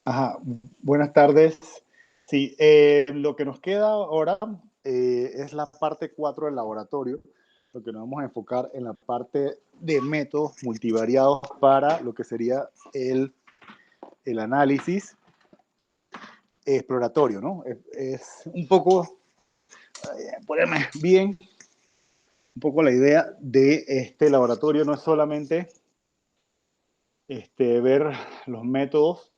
Ajá, buenas tardes. Sí, lo que nos queda ahora es la parte 4 del laboratorio, lo que nos vamos a enfocar en la parte de métodos multivariados para lo que sería el análisis exploratorio, ¿no? Es un poco, ponerme bien, un poco la idea de este laboratorio no es solamente ver los métodos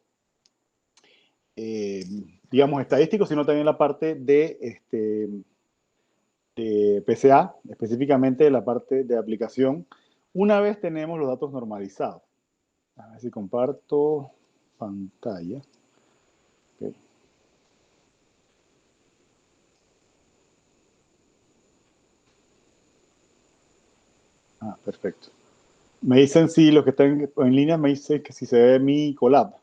eh, digamos, estadísticos, sino también la parte de PCA, específicamente la parte de aplicación, una vez tenemos los datos normalizados. A ver si comparto pantalla. Okay. Ah, perfecto. Me dicen si los que están en línea me dicen que si se ve mi collab.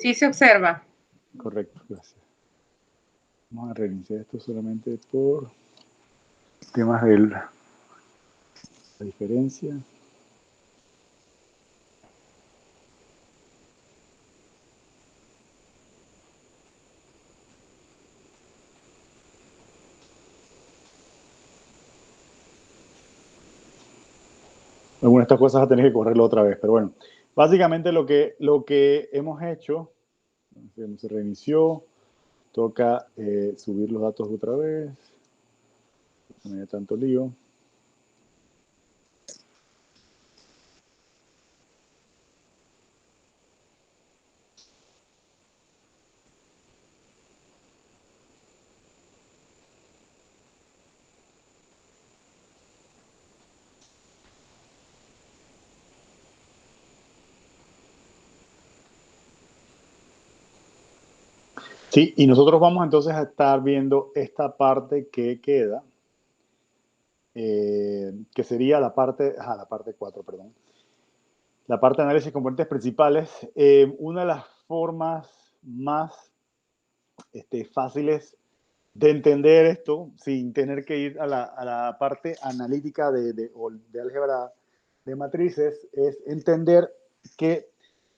Sí se observa. Correcto, gracias. Vamos a reiniciar esto solamente por temas de la diferencia. Algunas de estas cosas vas a tener que correrlo otra vez, pero bueno. Básicamente lo que hemos hecho, se reinició, toca subir los datos otra vez, no hay tanto lío. Sí, y nosotros vamos entonces a estar viendo esta parte que queda, que sería la parte 4, perdón. La parte de análisis de componentes principales. Una de las formas más fáciles de entender esto, sin tener que ir a la parte analítica de álgebra de matrices, es entender que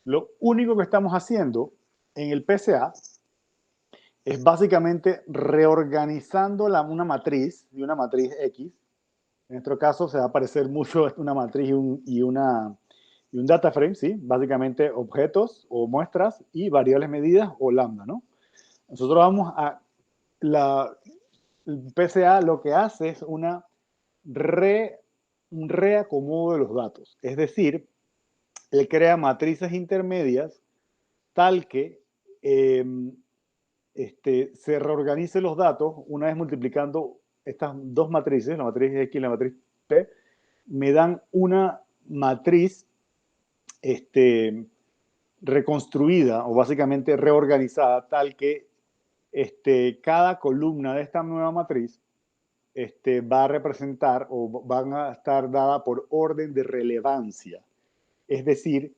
lo único que estamos haciendo en el PCA es básicamente reorganizando una matriz y una matriz X. En nuestro caso se va a parecer mucho una matriz y un data frame, ¿sí? Básicamente objetos o muestras y variables medidas o lambda, ¿no? Nosotros vamos a... El PCA lo que hace es un reacomodo de los datos. Es decir, él crea matrices intermedias tal que eh, se reorganice los datos una vez multiplicando estas dos matrices, la matriz X y la matriz P, me dan una matriz reconstruida o básicamente reorganizada tal que cada columna de esta nueva matriz va a representar o van a estar dadas por orden de relevancia. Es decir,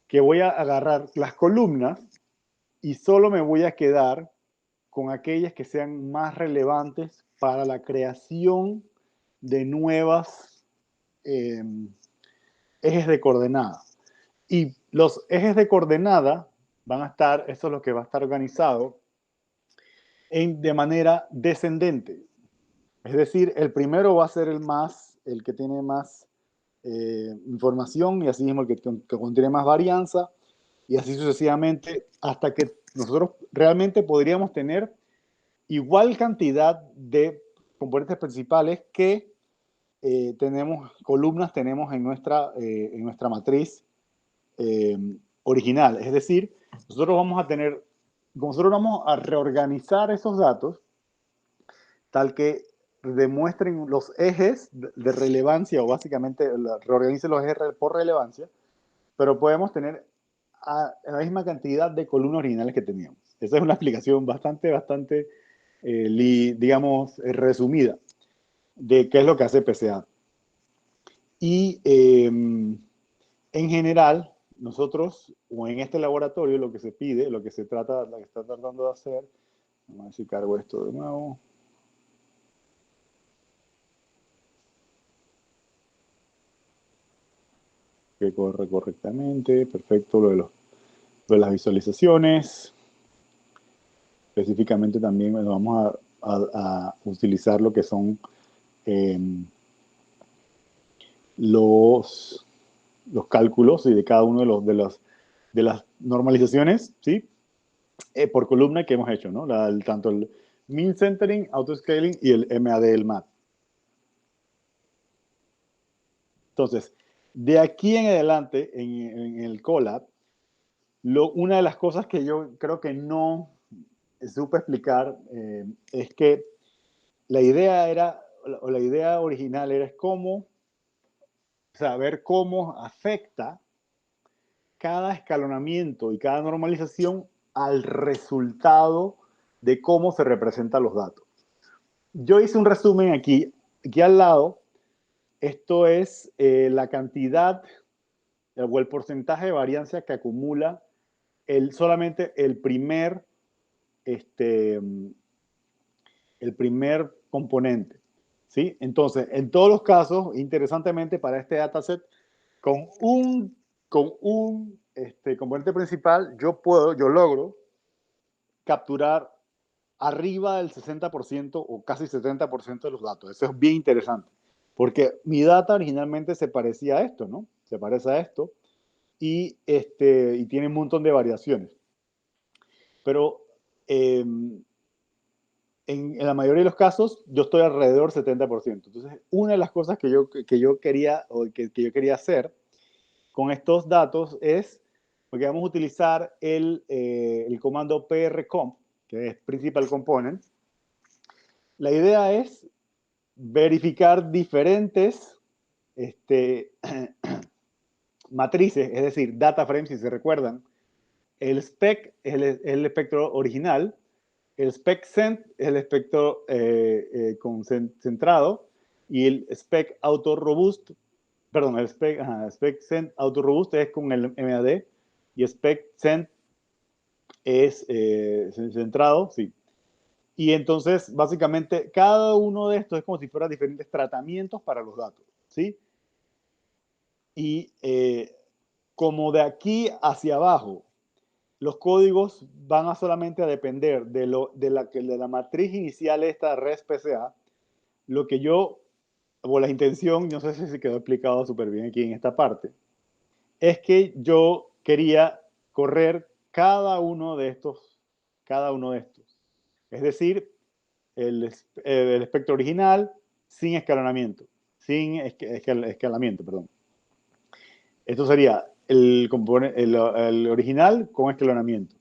que voy a agarrar las columnas y solo me voy a quedar con aquellas que sean más relevantes para la creación de nuevas eh, ejes de coordenada. Y los ejes de coordenada van a estar, eso es lo que va a estar organizado de manera descendente. Es decir, el primero va a ser el que tiene más información y así mismo el que contiene más varianza y así sucesivamente hasta que nosotros realmente podríamos tener igual cantidad de componentes principales que tenemos en nuestra matriz eh, original. Es decir, nosotros vamos a reorganizar esos datos tal que demuestren los ejes de relevancia o básicamente reorganicen los ejes por relevancia, pero podemos tener la misma cantidad de columnas originales que teníamos. Esa es una explicación bastante, digamos, resumida de qué es lo que hace PCA. Y en general, nosotros, o en este laboratorio, lo que se pide, lo que se está tratando de hacer, vamos a ver si cargo esto de nuevo. que corre correctamente, perfecto, lo de las visualizaciones. Específicamente también bueno, vamos a utilizar lo que son eh, los cálculos y de cada uno de las normalizaciones, ¿sí? Por columna que hemos hecho, ¿no? Tanto el mean centering, auto-scaling y el MAD del MAT. Entonces, de aquí en adelante, en el Colab, una de las cosas que yo creo que no supe explicar es que la idea era, o la idea original era cómo, saber cómo afecta cada escalonamiento y cada normalización al resultado de cómo se representan los datos. Yo hice un resumen aquí al lado. Esto es la cantidad o el porcentaje de varianza que acumula solamente el primer componente. ¿Sí? Entonces, en todos los casos, interesantemente para este dataset, con un componente principal, yo logro capturar arriba del 60% o casi 70% de los datos. Eso es bien interesante, porque mi data originalmente se parecía a esto, ¿no? Se parece a esto y tiene un montón de variaciones. Pero en la mayoría de los casos, yo estoy alrededor del 70%. Entonces, una de las cosas que yo quería hacer con estos datos es, porque vamos a utilizar el comando prcomp, que es Principal Component. La idea es verificar diferentes matrices, es decir, data frames, si se recuerdan. El spec es el espectro original, el spec cent es el espectro concentrado y el spec auto robust, perdón, el spec cent auto robust es con el MAD y spec cent es centrado, sí. Y entonces, básicamente, cada uno de estos es como si fuera diferentes tratamientos para los datos, ¿sí? Y como de aquí hacia abajo, los códigos van a solamente a depender de la matriz inicial esta REST-PCA, lo que yo, o la intención, no sé si se quedó explicado súper bien aquí en esta parte, es que yo quería correr cada uno de estos. Es decir, el espectro original sin escalonamiento, sin escalamiento, perdón. Esto sería el original con escalonamiento.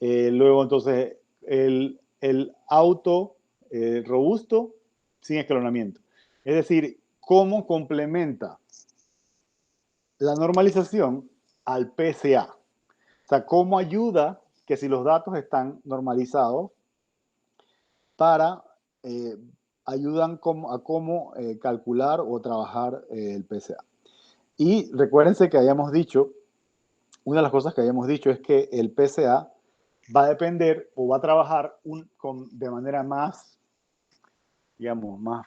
Luego, entonces, el auto robusto sin escalonamiento. Es decir, cómo complementa la normalización al PCA. O sea, cómo ayuda que si los datos están normalizados para ayudan a cómo calcular o trabajar el PCA. Y recuérdense que habíamos dicho, una de las cosas que habíamos dicho es que el PCA va a depender o va a trabajar de manera más, digamos, más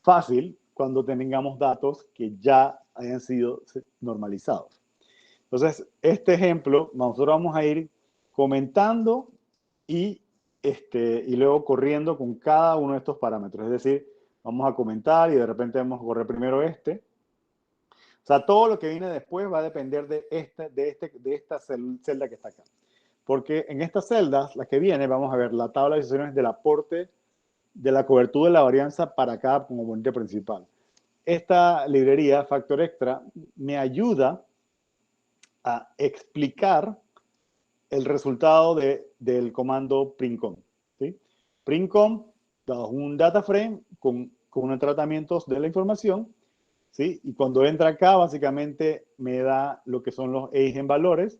fácil cuando tengamos datos que ya hayan sido normalizados. Entonces, este ejemplo, nosotros vamos a ir comentando y luego corriendo con cada uno de estos parámetros. Es decir, vamos a comentar y de repente vamos a correr primero este. O sea, todo lo que viene después va a depender de esta celda que está acá. Porque en estas celdas, las que vienen, vamos a ver la tabla de decisiones del aporte de la cobertura de la varianza para cada componente principal. Esta librería, Factor Extra, me ayuda a explicar el resultado del comando printcomp. ¿Sí? Printcomp da un data frame con unos tratamientos de la información, ¿sí? Y cuando entra acá, básicamente me da lo que son los eigenvalores,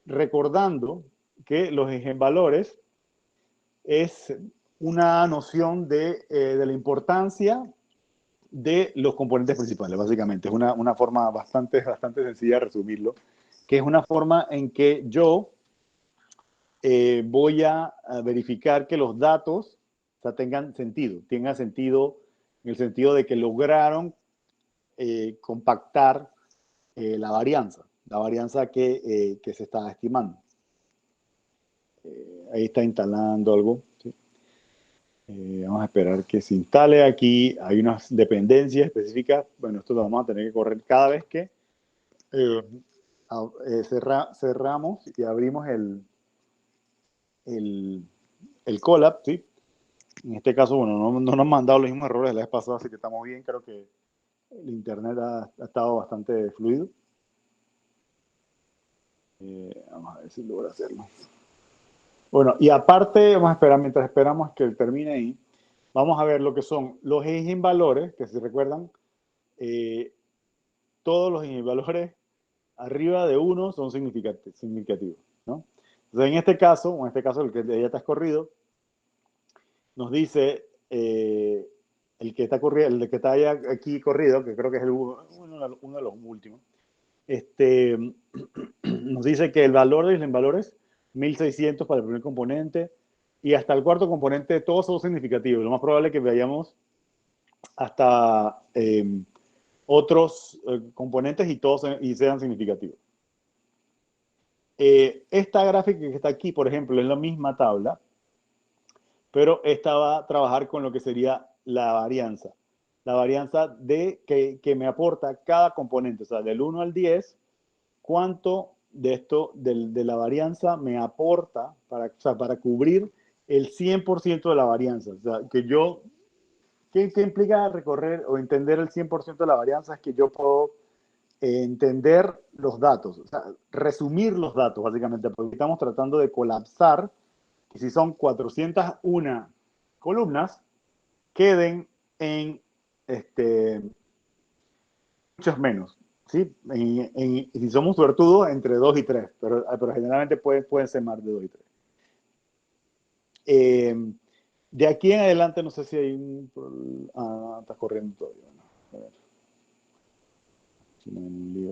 recordando que los eigenvalores es una noción de la importancia de los componentes principales, básicamente. Es una forma bastante sencilla de resumirlo, que es una forma en que yo voy a verificar que los datos tengan sentido en el sentido de que lograron compactar la varianza que se está estimando. Ahí está instalando algo. ¿Sí? Vamos a esperar que se instale aquí. Hay unas dependencias específicas. Bueno, esto lo vamos a tener que correr cada vez que cerramos y abrimos el Colab, ¿sí? En este caso, bueno, no nos han mandado los mismos errores de la vez pasada, así que estamos bien. Creo que el internet ha estado bastante fluido. Vamos a ver si logra hacerlo. Bueno, y aparte, vamos a esperar, mientras esperamos que termine ahí, vamos a ver lo que son los eigenvalores, que si recuerdan, todos los eigenvalores arriba de 1 son significativos, ¿no? Entonces, en este caso, el que ya está escorrido, nos dice el que está aquí corrido, que creo que es uno de los últimos, nos dice que el valor de eigenvalores 1600 para el primer componente y hasta el cuarto componente, todos son significativos. Lo más probable es que vayamos hasta otros componentes y todos sean significativos. Esta gráfica que está aquí, por ejemplo, es la misma tabla, pero esta va a trabajar con lo que sería la varianza. La varianza que me aporta cada componente, o sea, del 1 al 10, cuánto de esto, de la varianza, me aporta para cubrir el 100% de la varianza. O sea, ¿qué implica recorrer o entender el 100% de la varianza? Es que yo puedo entender los datos, o sea, resumir los datos, básicamente, porque estamos tratando de colapsar, que si son 401 columnas, queden en muchos menos. ¿Sí? Si somos suertudos, entre 2 y 3, pero generalmente pueden ser más de 2 y 3. De aquí en adelante, no sé si hay un... está corriendo todavía. ¿No? A ver. Si no hay un lío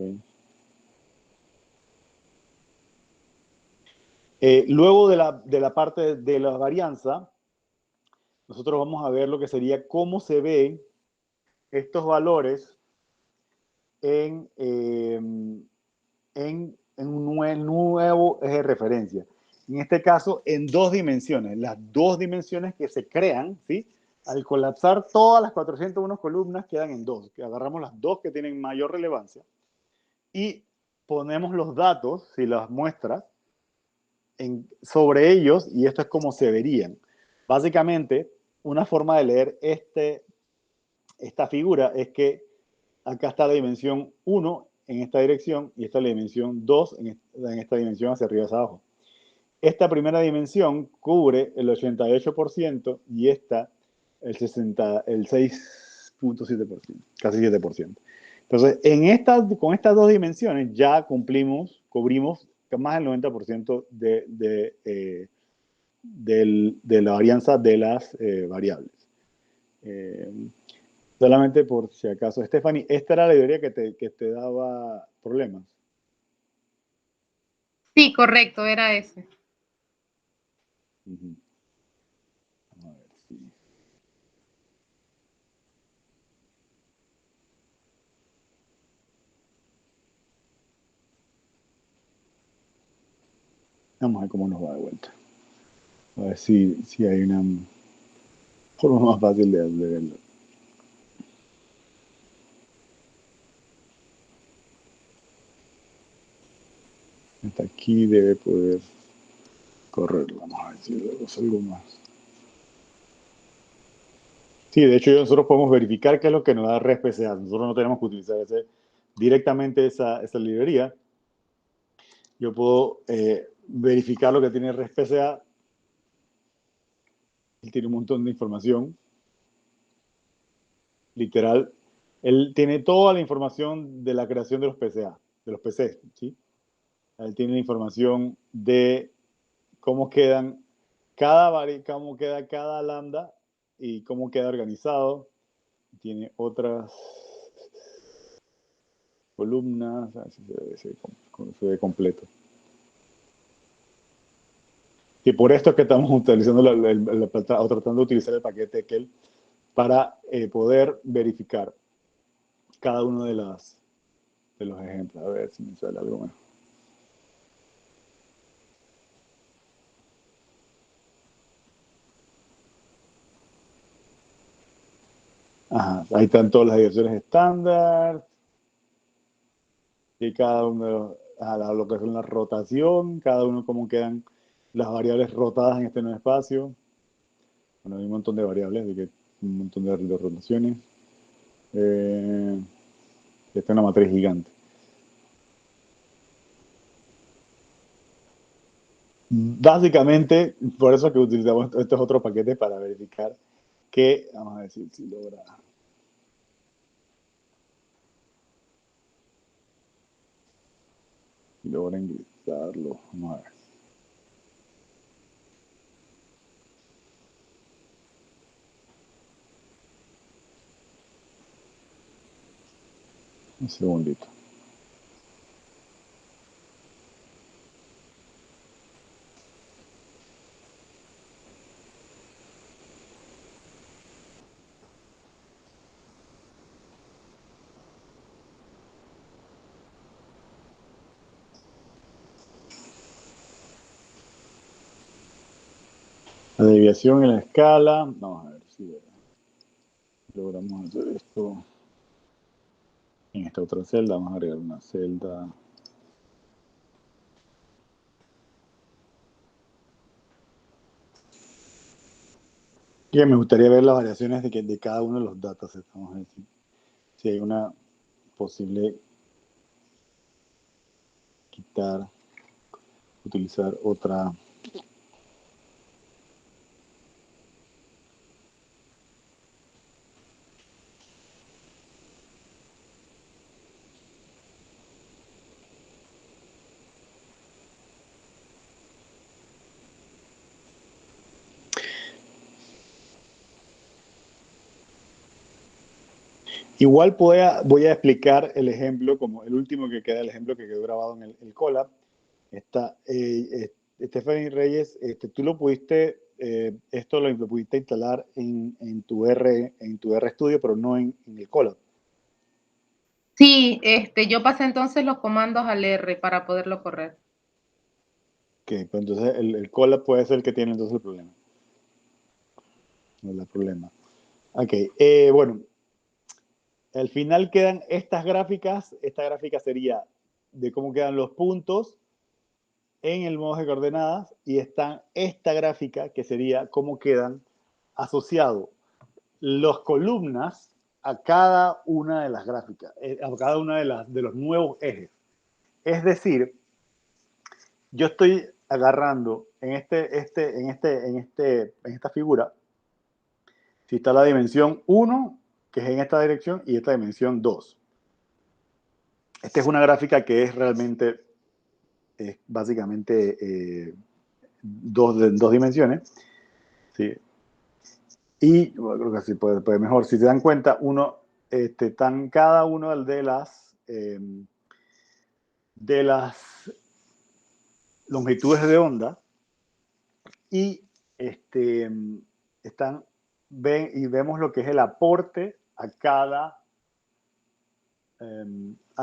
ahí. Luego de la parte de la varianza, nosotros vamos a ver lo que sería cómo se ven estos valores en un nuevo eje de referencia. En este caso, en 2 dimensiones. Las 2 dimensiones que se crean, ¿sí? Al colapsar todas las 401 columnas, quedan en 2. Que agarramos las 2 que tienen mayor relevancia y ponemos los datos, si las muestras, sobre ellos, y esto es como se verían. Básicamente, una forma de leer esta figura es que acá está la dimensión 1 en esta dirección y esta es la dimensión 2 en esta dimensión hacia arriba hacia abajo. Esta primera dimensión cubre el 88% y esta el 6.7%, casi 7%. Entonces, con estas 2 dimensiones ya cubrimos más del 90% de la varianza de las variables. Solamente por si acaso. Stephanie, esta era la teoría que te daba problemas. Sí, correcto, era ese. Vamos a ver si... Vamos a ver cómo nos va de vuelta. A ver si hay una forma más fácil de verlo. Hasta aquí debe poder correr. Vamos a ver si luego algo más. Sí, de hecho nosotros podemos verificar qué es lo que nos da ResPCA. Nosotros no tenemos que utilizar directamente esa librería. Yo puedo verificar lo que tiene ResPCA. Él tiene un montón de información. Literal, él tiene toda la información de la creación de los PCA, de los PCs, ¿sí? Él tiene la información de cómo queda cada lambda y cómo queda organizado. Tiene otras columnas, a ver si se ve completo. Y por esto es que estamos utilizando tratando de utilizar el paquete Excel para poder verificar cada uno de los ejemplos. A ver si me sale algo mejor. Ajá, ahí están todas las direcciones estándar. Y cada uno de lo que es la rotación, cada uno cómo quedan las variables rotadas en este nuevo espacio. Bueno, hay un montón de variables, así que un montón de rotaciones. Esta es una matriz gigante. Básicamente, por eso que utilizamos estos otros paquetes para verificar que, vamos a decir, si logra ingresarlo. Vamos a ver. Un segundito. La desviación en la escala. Vamos a ver si logramos hacer esto. En esta otra celda vamos a agregar una celda. Y me gustaría ver las variaciones de cada uno de los datasets. Vamos a ver si hay una posible quitar, utilizar otra. Igual voy a explicar el ejemplo, como el último que queda, el ejemplo que quedó grabado en el Colab. Stephanie Reyes, tú lo pudiste, esto lo pudiste instalar en tu RStudio, pero no en el Colab. Sí, yo pasé entonces los comandos al R para poderlo correr. Ok, pues entonces el Colab puede ser el que tiene entonces el problema. No es el problema. Ok, bueno, al final quedan estas gráficas. Esta gráfica sería de cómo quedan los puntos en el modo de coordenadas y está esta gráfica que sería cómo quedan asociados las columnas a cada una de las gráficas, a cada una de los nuevos ejes. Es decir, yo estoy agarrando en esta figura, si está la dimensión 1, que es en esta dirección, y esta dimensión 2. Esta es una gráfica que es realmente, básicamente, dos dimensiones. ¿Sí? Y bueno, creo que así puede mejor. Si se dan cuenta, están cada una de las longitudes de onda y vemos lo que es el aporte a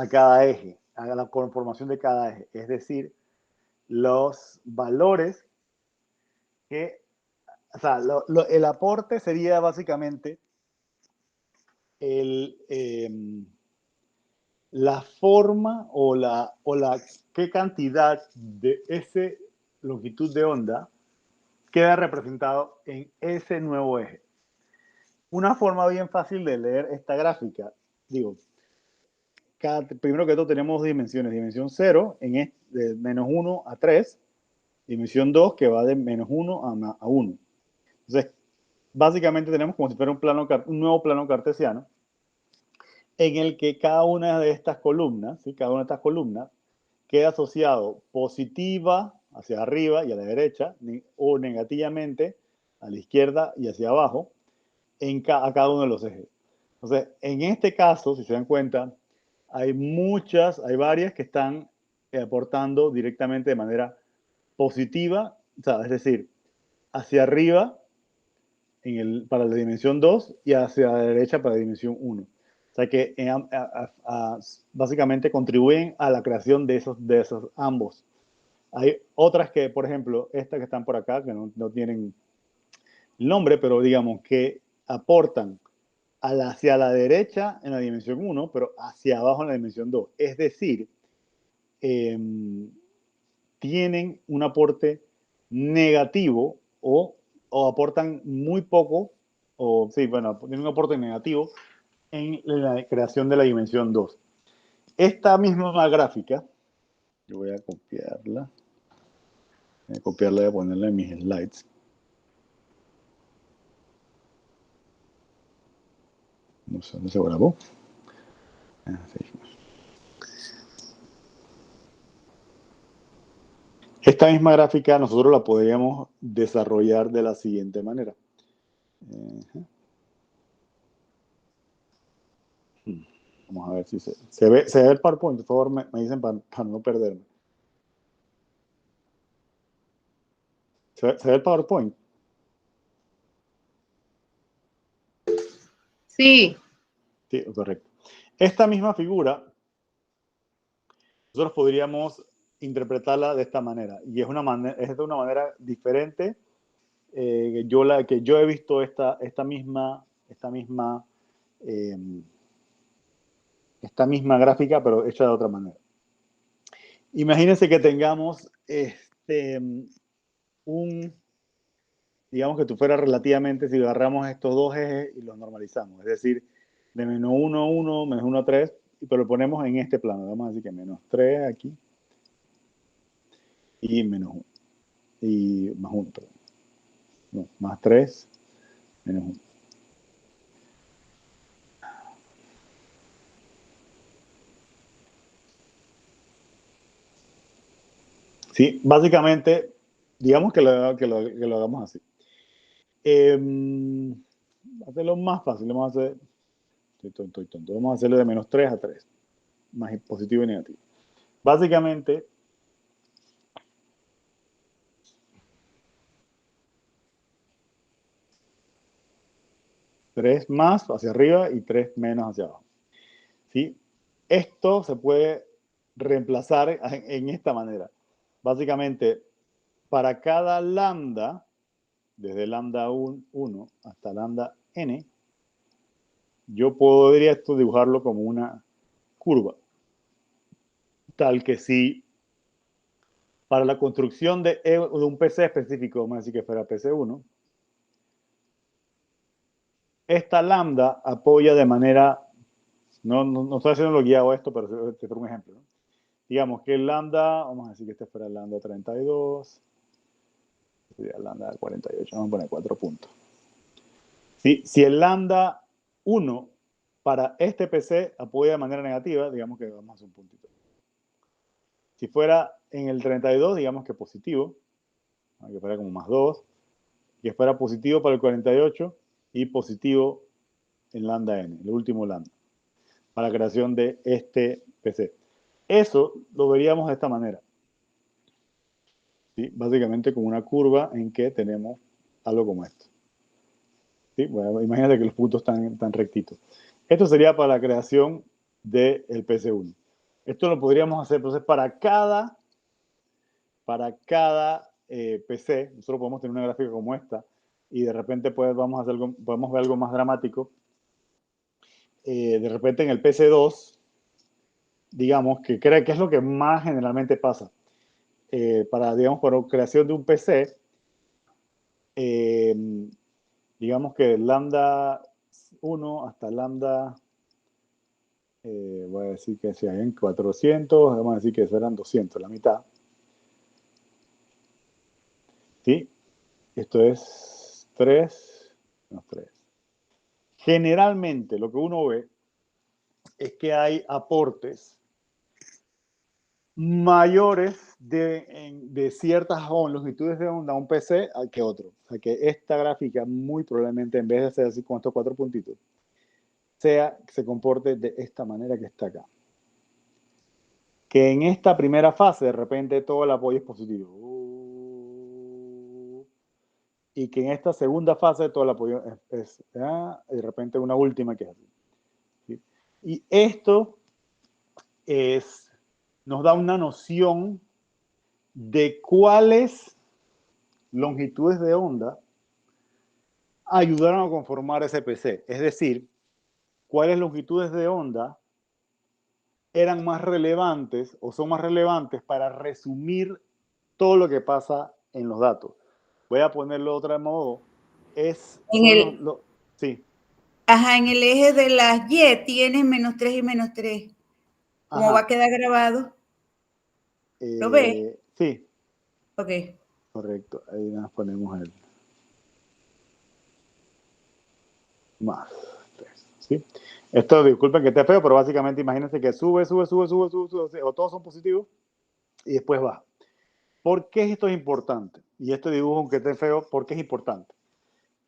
cada eje, a la conformación de cada eje. Es decir, los valores que, o sea, el aporte sería básicamente la forma o qué cantidad de esa longitud de onda queda representado en ese nuevo eje. Una forma bien fácil de leer esta gráfica, digo, primero que todo tenemos dos dimensiones, dimensión 0 de menos 1 a 3, dimensión 2 que va de menos 1 a 1. Entonces, básicamente tenemos como si fuera un nuevo plano cartesiano en el que cada una de estas columnas, ¿sí? Cada una de estas columnas queda asociado positiva hacia arriba y a la derecha o negativamente a la izquierda y hacia abajo a cada uno de los ejes. Entonces, en este caso, si se dan cuenta, hay varias que están aportando directamente de manera positiva, o sea, es decir, hacia arriba para la dimensión 2 y hacia la derecha para la dimensión 1. O sea que básicamente contribuyen a la creación de esos ambos. Hay otras que, por ejemplo, estas que están por acá, que no tienen nombre, pero digamos que aportan hacia la derecha en la dimensión 1, pero hacia abajo en la dimensión 2. Es decir, tienen un aporte negativo o aportan muy poco, o sí, bueno, tienen un aporte negativo en la creación de la dimensión 2. Esta misma gráfica, yo voy a copiarla, y a ponerla en mis slides. No sé dónde se grabó. Sí. Esta misma gráfica nosotros la podríamos desarrollar de la siguiente manera. Vamos a ver si se ve el PowerPoint. Por favor, me dicen para no perderme. ¿Se ve el PowerPoint? Sí. Sí, correcto. Esta misma figura, nosotros podríamos interpretarla de esta manera. Y es de una manera diferente que yo he visto esta misma gráfica, pero hecha de otra manera. Imagínense que tengamos digamos que tú fueras relativamente, si agarramos estos dos ejes y los normalizamos, es decir, de menos 1 a 1, menos 1 a 3, pero lo ponemos en este plano. Vamos a decir que menos 3 aquí y menos 1. Y más 1, perdón. No, más 3, menos 1. Sí, básicamente, digamos que lo hagamos así. Hacerlo más fácil, vamos a hacer, estoy tonto, vamos a hacerlo de menos 3 a 3, más positivo y negativo. Básicamente, tres más hacia arriba y 3 menos hacia abajo. ¿Sí? Esto se puede reemplazar en esta manera. Básicamente, para cada lambda, desde lambda 1 hasta lambda n, yo podría esto dibujarlo como una curva. Tal que si para la construcción de un PC específico, vamos a decir que fuera PC1, esta lambda apoya de manera, no estoy haciendo lo guiado esto, pero te doy un ejemplo, ¿no? Digamos que el lambda, vamos a decir que este fuera el lambda 32, sería el lambda 48, vamos a poner 4 puntos. Si el lambda 1 para este PC apoya de manera negativa, digamos que vamos a hacer un puntito. Si fuera en el 32, digamos que positivo, que fuera como más 2, que fuera positivo para el 48 y positivo en lambda n, el último lambda, para la creación de este PC. Eso lo veríamos de esta manera. ¿Sí? Básicamente como una curva en que tenemos algo como esto. ¿Sí? Bueno, imagínate que los puntos están rectitos. Esto sería para la creación del PC1. Esto lo podríamos hacer entonces para cada PC. Nosotros podemos tener una gráfica como esta y de repente podemos ver algo más dramático. De repente en el PC2, digamos, que es lo que más generalmente pasa. Para creación de un PC, digamos que lambda 1 hasta lambda, voy a decir que si hay en 400, vamos a decir que serán 200, la mitad. ¿Sí? Esto es 3 menos 3. Generalmente lo que uno ve es que hay aportes mayores de ciertas longitudes de onda a un PC que otro. O sea que esta gráfica muy probablemente en vez de ser así con estos 4 puntitos, se comporte de esta manera que está acá. Que en esta primera fase de repente todo el apoyo es positivo. Y que en esta segunda fase todo el apoyo es de repente una última que es así. ¿Sí? Y esto nos da una noción de cuáles longitudes de onda ayudaron a conformar ese PC. Es decir, cuáles longitudes de onda eran más relevantes o son más relevantes para resumir todo lo que pasa en los datos. Voy a ponerlo de otro modo. Sí. Ajá, en el eje de las Y tienes -3 y -3. ¿Cómo va a quedar grabado? ¿Lo ves? Sí. Ok. Correcto. Ahí nos ponemos el más 3. ¿Sí? Esto, disculpen que esté feo, pero básicamente imagínense que sube, o todos son positivos y después baja. ¿Por qué esto es importante? Y este dibujo, aunque esté feo, ¿por qué es importante?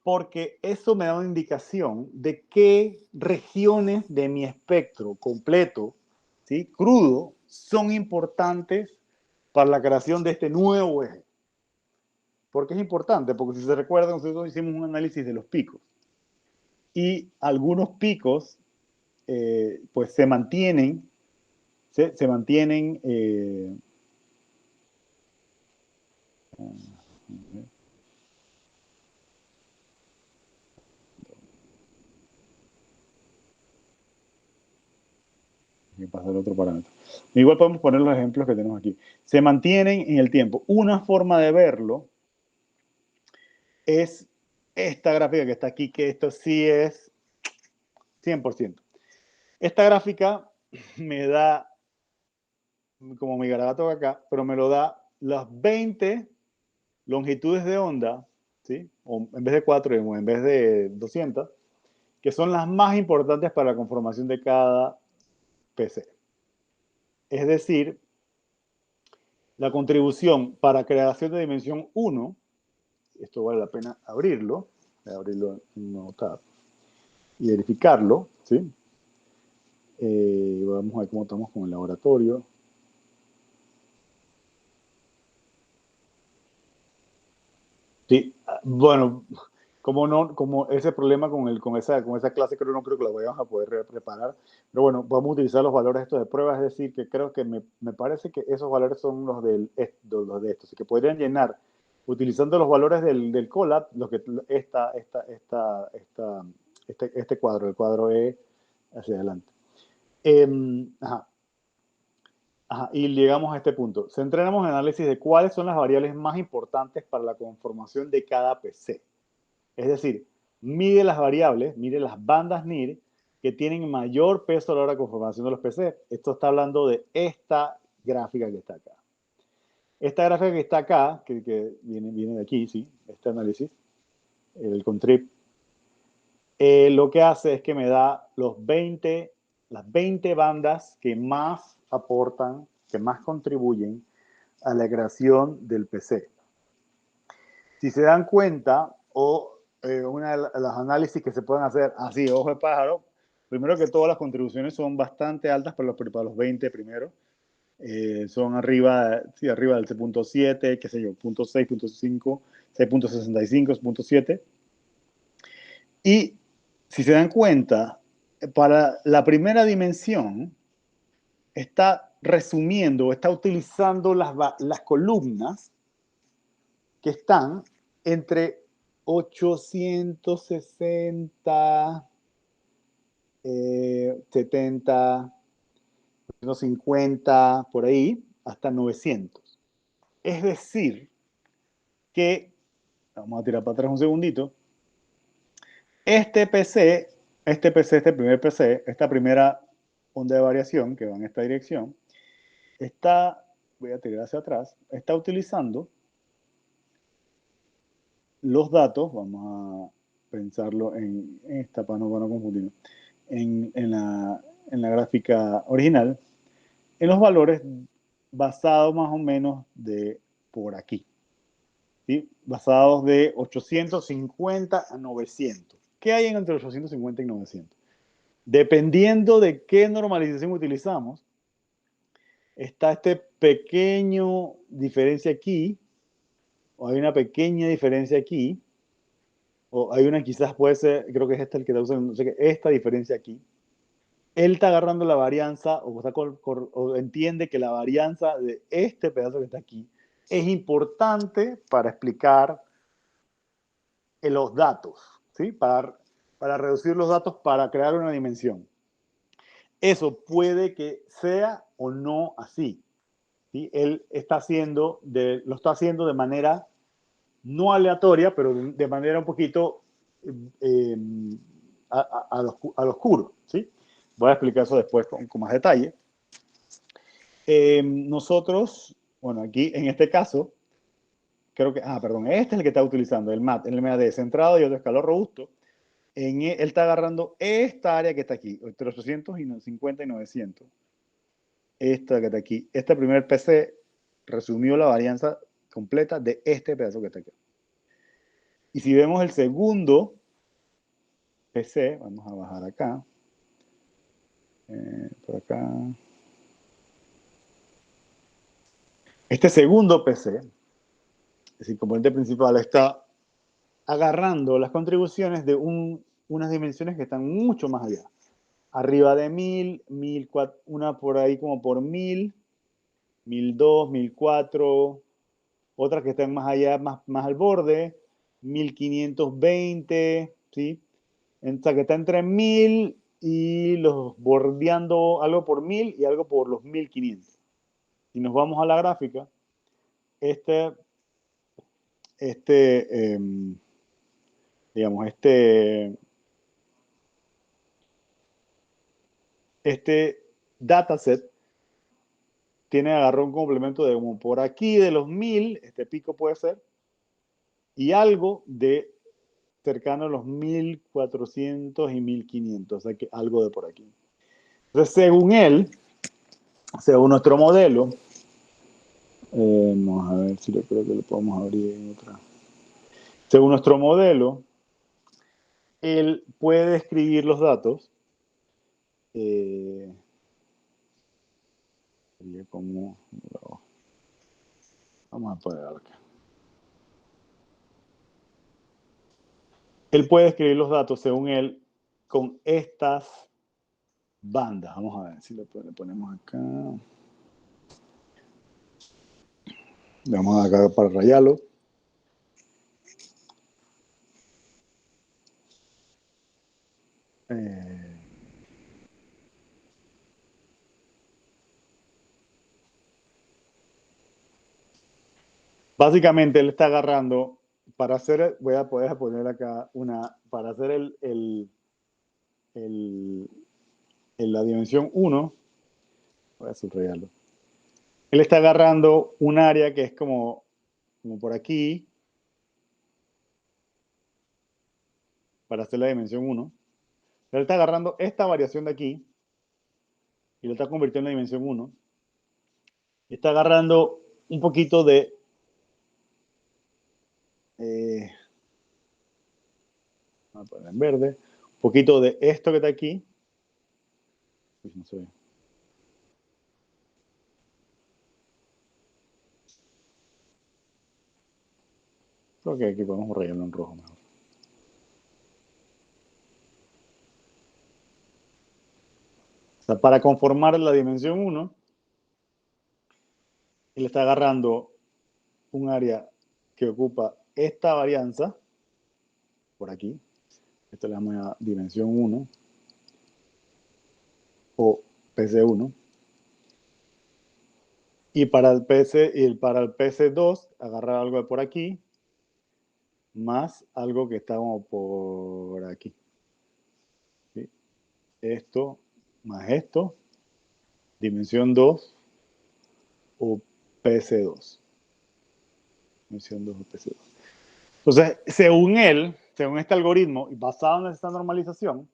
Porque eso me da una indicación de qué regiones de mi espectro completo, ¿sí? Crudo, son importantes para la creación de este nuevo eje. ¿Por qué es importante? Porque si se recuerdan, nosotros hicimos un análisis de los picos. Y algunos picos, pues se mantienen, se mantienen, que pasa el otro parámetro. Igual podemos poner los ejemplos que tenemos aquí. Se mantienen en el tiempo. Una forma de verlo es esta gráfica que está aquí, que esto sí es 100%. Esta gráfica me da, como mi garabato acá, pero me lo da las 20 longitudes de onda, ¿sí? O en vez de 4, o en vez de 200, que son las más importantes para la conformación de cada PC. Es decir, la contribución para creación de dimensión 1, esto vale la pena abrirlo, voy a abrirlo en un nuevo tab y verificarlo, ¿sí? Vamos a ver cómo estamos con el laboratorio. Sí, bueno, como ese problema con esa clase no creo que la vayamos a poder preparar, pero bueno, vamos a utilizar los valores estos de prueba, es decir, que creo que me parece que esos valores son los de estos, así que podrían llenar, utilizando los valores del Colab, este cuadro, el cuadro E hacia adelante. Ajá. Ajá, y llegamos a este punto. Centremos en el análisis de cuáles son las variables más importantes para la conformación de cada PC. Es decir, mide las variables, mide las bandas NIR que tienen mayor peso a la hora de conformación de los PC. Esto está hablando de esta gráfica que está acá. Esta gráfica que está acá, que viene de aquí, sí, este análisis, el contrib, lo que hace es que me da las 20 bandas que más aportan, que más contribuyen a la creación del PC. Si se dan cuenta, una de las análisis que se pueden hacer así, ojo de pájaro, primero que todas las contribuciones son bastante altas para los 20 primeros. Son arriba del C.7, qué sé yo, .6, .5, 6.65, 6.7. Y si se dan cuenta, para la primera dimensión, está resumiendo, está utilizando las columnas que están entre 860, 70, 150, por ahí, hasta 900. Es decir, que, vamos a tirar para atrás un segundito, este primer PC, esta primera onda de variación que va en esta dirección, voy a tirar hacia atrás, está utilizando los datos, vamos a pensarlo en esta para no confundirnos, en la gráfica original, en los valores basados más o menos de por aquí, ¿sí? Basados de 850 a 900. ¿Qué hay entre 850 y 900? Dependiendo de qué normalización utilizamos, está este pequeño diferencia aquí, o hay una pequeña diferencia aquí, o hay una quizás puede ser, creo que es esta el que está usando, no sé qué, esta diferencia aquí. él está agarrando la varianza o entiende que la varianza de este pedazo que está aquí es importante para explicar los datos, ¿sí? Para reducir los datos para crear una dimensión. Eso puede que sea o no así, ¿sí? Él lo está haciendo de manera no aleatoria, pero de manera un poquito al oscuro, ¿sí? Voy a explicar eso después con más detalle. Nosotros, bueno, aquí en este caso, creo que, perdón, este es el que está utilizando, el MAD centrado y otro escalón robusto. Él está agarrando esta área que está aquí, entre 850 y 900. Esta que está aquí. Este primer PC resumió la varianza completa de este pedazo que está aquí. Y si vemos el segundo PC, vamos a bajar acá. Por acá. Este segundo PC, es decir, componente principal, está agarrando las contribuciones de unas dimensiones que están mucho más allá. Arriba de 1000, 1004, una por ahí como por 1000, 1002, 1004, otras que están más allá, más al borde, 1520, ¿sí? O sea, que está entre 1000 y los bordeando algo por 1000 y algo por los 1500. Si nos vamos a la gráfica, digamos, este dataset agarró un complemento de como por aquí de los 1000, este pico puede ser, y algo de cercano a los 1400 y 1500, o sea que algo de por aquí. Entonces, según él, según nuestro modelo, vamos a ver si creo que lo podemos abrir en otra. Según nuestro modelo, él puede escribir los datos. Como, vamos a poner acá. Él puede escribir los datos, según él, con estas bandas. Vamos a ver si le ponemos acá. Le vamos a acá para rayarlo. Básicamente él está agarrando para hacer, voy a poder poner acá para hacer la dimensión 1, voy a subrayarlo. Él está agarrando un área que es como por aquí, para hacer la dimensión 1. Él está agarrando esta variación de aquí y lo está convirtiendo en dimensión 1. Y está agarrando un poquito de vamos a poner en verde, un poquito de esto que está aquí. No se ve. Creo que aquí podemos rayarlo en rojo mejor. O sea, para conformar la dimensión 1, él está agarrando un área que ocupa esta varianza, por aquí. Esto le damos a dimensión 1, o PC1. Y para el PC2, agarrar algo de por aquí, más algo que está como por aquí. ¿Sí? Esto, más esto, dimensión 2, o PC2. Dimensión 2 o PC2. Entonces, según él, según este algoritmo, y basado en esta normalización,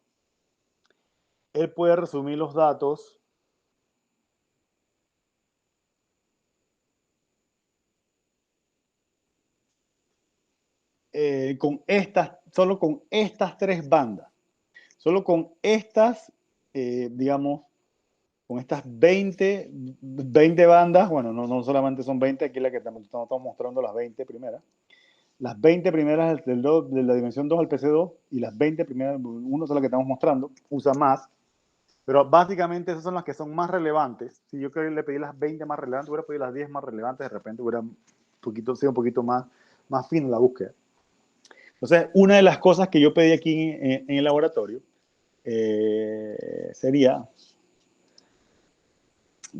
él puede resumir los datos solo con estas tres bandas. Solo con estas, digamos, con estas 20 bandas, bueno, no solamente son 20, aquí la que estamos mostrando las 20 primeras. Las 20 primeras de la dimensión 2 al PC2 y las 20 primeras, 1 son las que estamos mostrando, usa más. Pero básicamente esas son las que son más relevantes. Si yo creo que le pedí las 20 más relevantes, hubiera pedido las 10 más relevantes, de repente hubiera sido un poquito más fino la búsqueda. Entonces, una de las cosas que yo pedí aquí en el laboratorio sería,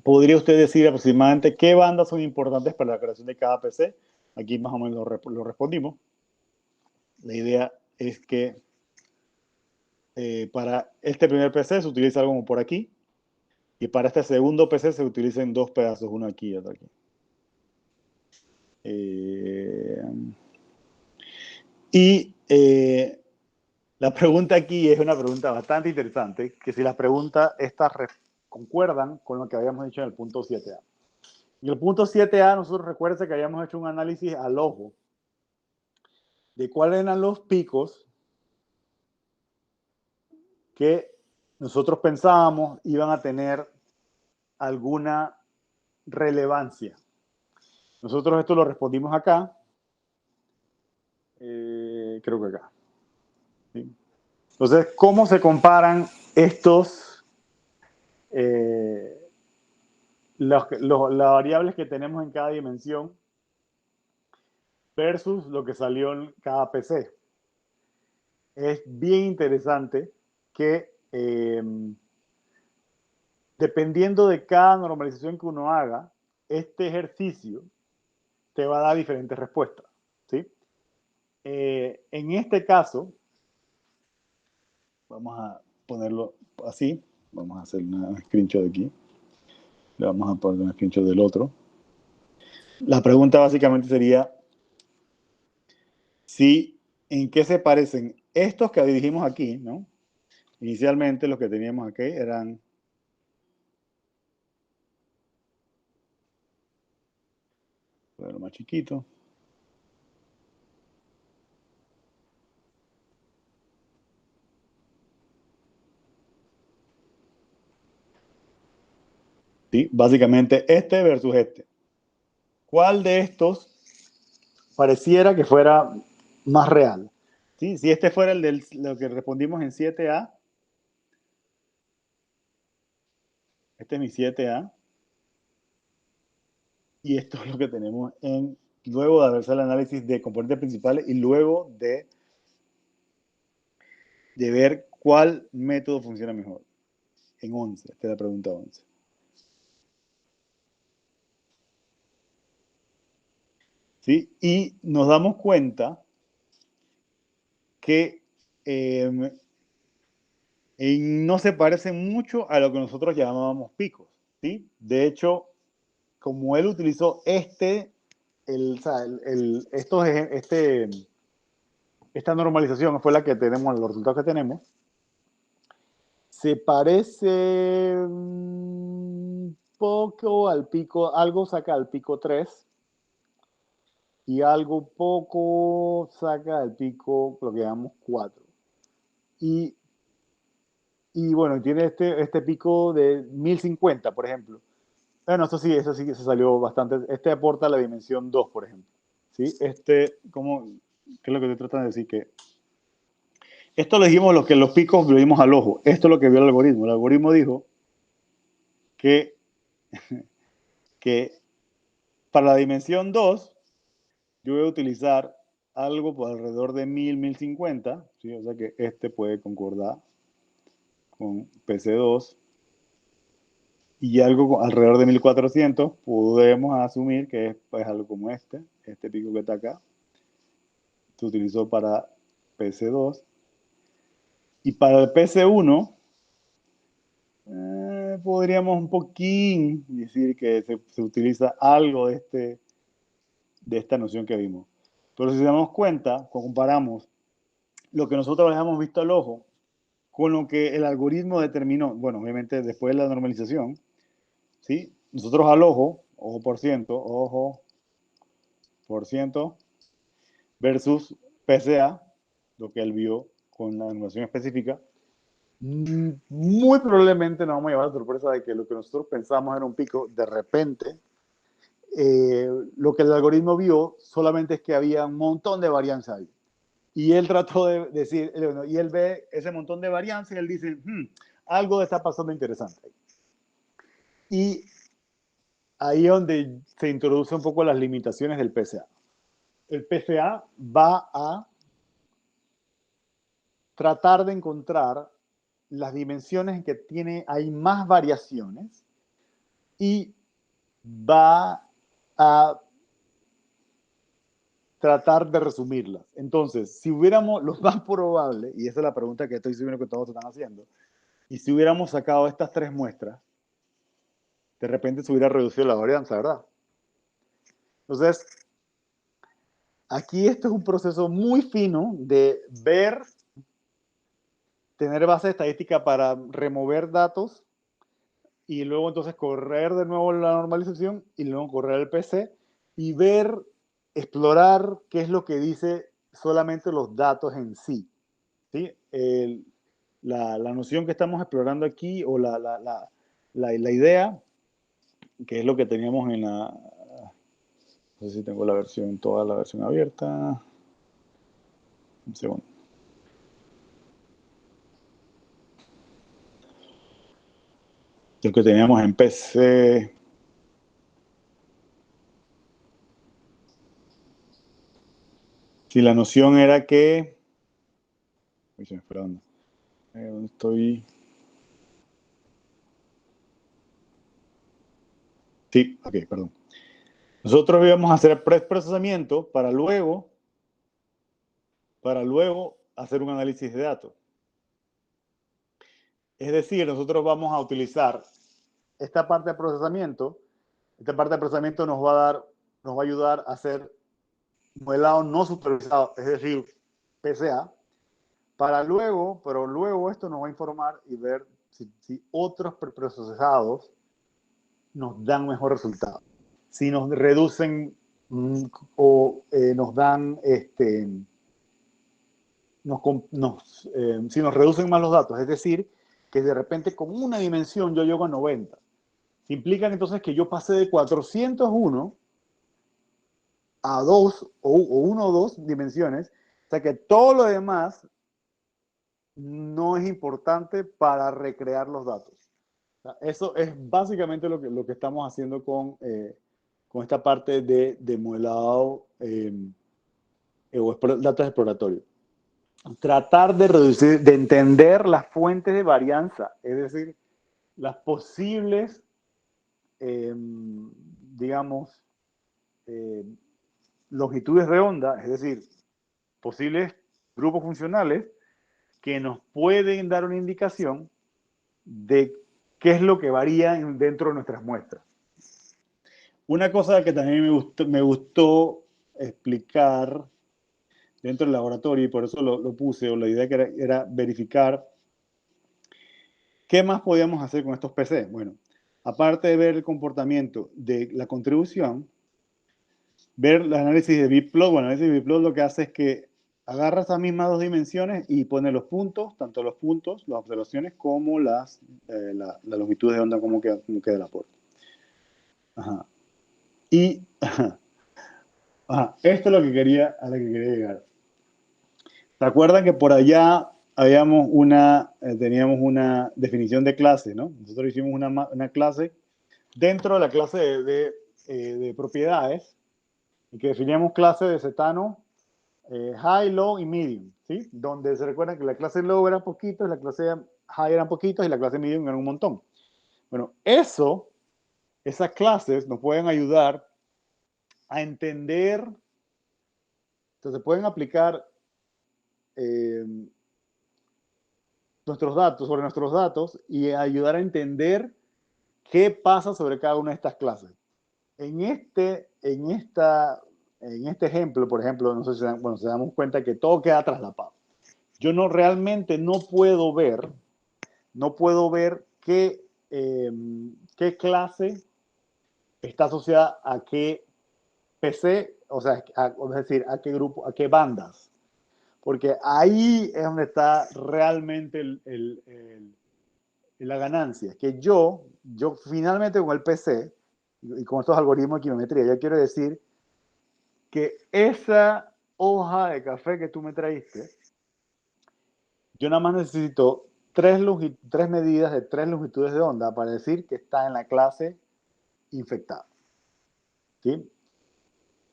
¿podría usted decir aproximadamente qué bandas son importantes para la creación de cada PC? Aquí más o menos lo respondimos. La idea es que para este primer PC se utiliza algo como por aquí, y para este segundo PC se utilizan dos pedazos, uno aquí y otro aquí. La pregunta aquí es una pregunta bastante interesante, que si las preguntas estas concuerdan con lo que habíamos dicho en el punto 7A. En el punto 7A, nosotros recuerden que habíamos hecho un análisis al ojo de cuáles eran los picos que nosotros pensábamos iban a tener alguna relevancia. Nosotros esto lo respondimos acá, creo que acá. ¿Sí? Entonces, ¿cómo se comparan estos, las variables que tenemos en cada dimensión versus lo que salió en cada PC? Es bien interesante que dependiendo de cada normalización que uno haga, este ejercicio te va a dar diferentes respuestas, ¿sí? En este caso, vamos a ponerlo así, vamos a hacer una screenshot de aquí, le vamos a poner un screenshot del otro. La pregunta básicamente sería, ¿en qué se parecen estos que dijimos aquí, ¿no? Inicialmente los que teníamos aquí eran lo más chiquito. ¿Sí? Básicamente este versus este. ¿Cuál de estos pareciera que fuera más real? ¿Sí? Si este fuera lo que respondimos en 7A, este es mi 7A, y esto es lo que tenemos luego de hacer el análisis de componentes principales y luego de ver cuál método funciona mejor. En 11, esta es la pregunta 11. ¿Sí? Y nos damos cuenta que no se parecen mucho a lo que nosotros llamábamos picos, ¿sí? De hecho, como él utilizó esta normalización fue la que tenemos, los resultados que tenemos, se parece un poco al pico, algo saca al pico 3 y algo poco saca al pico, lo que llamamos 4. Y bueno, tiene este pico de 1050, por ejemplo. Bueno, eso sí se salió bastante. Este aporta la dimensión 2, por ejemplo. ¿Sí? ¿Qué es lo que te tratan de decir? Que esto lo dijimos, los picos lo vimos al ojo. Esto es lo que vio el algoritmo. El algoritmo dijo que para la dimensión 2 yo voy a utilizar algo por alrededor de 1050, ¿sí? O sea que este puede concordar con PC2 y algo alrededor de 1400 podemos asumir que es pues, algo como este pico que está acá se utilizó para PC2 y para el PC1 podríamos un poquín decir que se utiliza algo de esta noción que vimos. Pero si nos damos cuenta, comparamos lo que nosotros habíamos visto al ojo con lo que el algoritmo determinó, bueno, obviamente después de la normalización, ¿sí? Nosotros al ojo por ciento, versus PCA, lo que él vio con la normalización específica, muy probablemente nos vamos a llevar la sorpresa de que lo que nosotros pensamos era un pico, de repente, lo que el algoritmo vio solamente es que había un montón de varianza ahí. Y él trató de decir, y él ve ese montón de varianza y él dice, algo está pasando interesante. Y ahí es donde se introduce un poco las limitaciones del PCA. El PCA va a tratar de encontrar las dimensiones en que hay más variaciones y va a tratar de resumirlas. Entonces, si hubiéramos, lo más probable, y esa es la pregunta que estoy seguro que todos están haciendo, y si hubiéramos sacado estas 3 muestras, de repente se hubiera reducido la varianza, ¿verdad? Entonces, aquí esto es un proceso muy fino de ver, tener base estadística para remover datos y luego entonces correr de nuevo la normalización y luego correr el PC y ver, explorar qué es lo que dice solamente los datos en sí. ¿Sí? La noción que estamos explorando aquí o la idea, que es lo que teníamos en la... No sé si tengo la versión, toda la versión abierta. Un segundo. Lo que teníamos en PC. Si la noción era que... Uy, se me fue dónde. ¿Dónde estoy? Sí, ok, perdón. Nosotros íbamos a hacer preprocesamiento para luego hacer un análisis de datos. Es decir, nosotros vamos a utilizar esta parte de procesamiento. Esta parte de procesamiento nos va a ayudar a hacer modelado no supervisado, es decir, PCA, pero luego esto nos va a informar y ver si otros preprocesados nos dan mejor resultado. Si nos reducen o nos dan, si nos reducen más los datos, es decir, que de repente con una dimensión yo llego a 90. Se implican entonces que yo pasé de 401 a 2 o 1 o 2 dimensiones, o sea que todo lo demás no es importante para recrear los datos. O sea, eso es básicamente lo que estamos haciendo con esta parte de modelado o datos exploratorios. Tratar de reducir, de entender las fuentes de varianza, es decir, las posibles, digamos, longitudes de onda, es decir, posibles grupos funcionales que nos pueden dar una indicación de qué es lo que varía dentro de nuestras muestras. Una cosa que también me gustó explicar dentro del laboratorio, y por eso lo puse, o la idea que era verificar qué más podíamos hacer con estos PC. Bueno, aparte de ver el comportamiento de la contribución, ver el análisis de bplot. Bueno, el análisis de bplot lo que hace es que agarra esas mismas 2 dimensiones y pone los puntos, tanto los puntos, las observaciones, como la longitud de onda, como queda el aporte. Ajá. Y esto es lo que quería llegar. ¿Se acuerdan que por allá teníamos una definición de clase, ¿no? Nosotros hicimos una clase dentro de la clase de propiedades, y que definíamos clase de cetano, high, low y medium, ¿sí? Donde se recuerdan que la clase low era poquito, la clase high eran poquitos y la clase medium era un montón. Bueno, esas clases nos pueden ayudar a entender, entonces pueden aplicar sobre nuestros datos y ayudar a entender qué pasa sobre cada una de estas clases. En este ejemplo, por ejemplo, no sé si se damos cuenta que todo queda traslapado. Yo realmente no puedo ver qué clase está asociada a qué PC, o sea, es decir, a qué grupo, a qué bandas. Porque ahí es donde está realmente la ganancia. Que yo finalmente con el PC y con estos algoritmos de equivometría, yo quiero decir que esa hoja de café que tú me traíste, yo nada más necesito tres medidas de 3 longitudes de onda para decir que está en la clase infectada. ¿Sí?